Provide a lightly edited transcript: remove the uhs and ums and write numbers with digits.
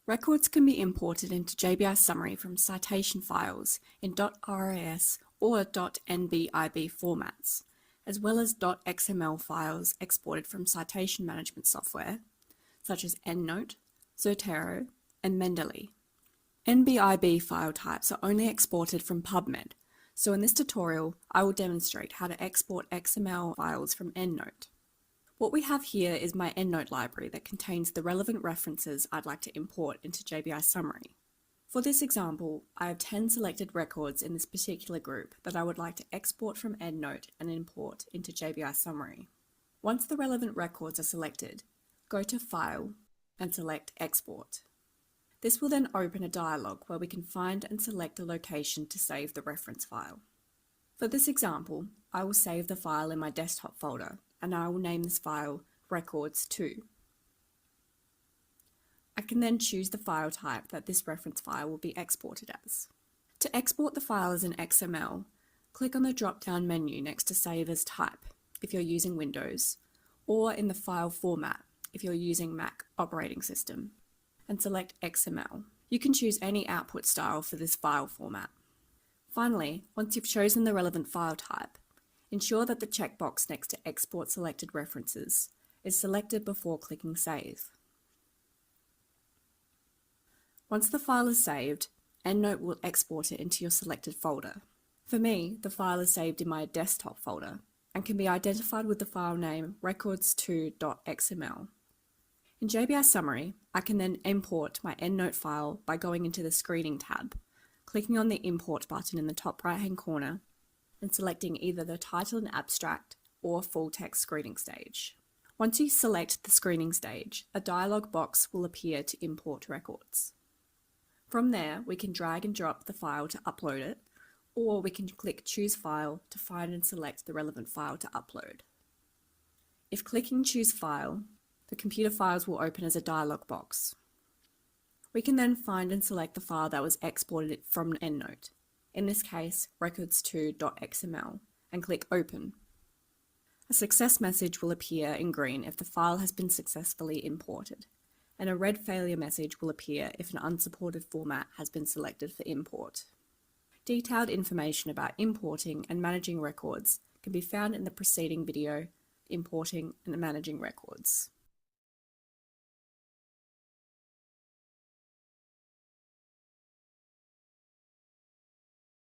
Records can be imported into JBI Summary from citation files in .ras or .nbib formats, as well as .xml files exported from citation management software, such as EndNote, Zotero, and Mendeley. NBIB file types are only exported from PubMed, so in this tutorial I will demonstrate how to export XML files from EndNote. What we have here is my EndNote library that contains the relevant references I'd like to import into JBI Summary. For this example, I have 10 selected records in this particular group that I would like to export from EndNote and import into JBI Summary. Once the relevant records are selected, go to File and select Export. This will then open a dialog where we can find and select a location to save the reference file. For this example, I will save the file in my desktop folder, and I will name this file Records2. I can then choose the file type that this reference file will be exported as. To export the file as an XML, click on the drop-down menu next to Save as Type if you're using Windows, or in the file format if you're using Mac operating system, and select XML. You can choose any output style for this file format. Finally, once you've chosen the relevant file type, ensure that the checkbox next to Export Selected References is selected before clicking Save. Once the file is saved, EndNote will export it into your selected folder. For me, the file is saved in my desktop folder and can be identified with the file name records2.xml. In JBI Summary, I can then import my EndNote file by going into the Screening tab, clicking on the Import button in the top right-hand corner, and selecting either the title and abstract or full text screening stage. Once you select the screening stage, a dialog box will appear to import records. From there, we can drag and drop the file to upload it, or we can click Choose File to find and select the relevant file to upload. If clicking Choose File, the computer files will open as a dialog box. We can then find and select the file that was exported from EndNote, in this case records2.xml, and click Open. A success message will appear in green if the file has been successfully imported, and a red failure message will appear if an unsupported format has been selected for import. Detailed information about importing and managing records can be found in the preceding video, Importing and Managing Records.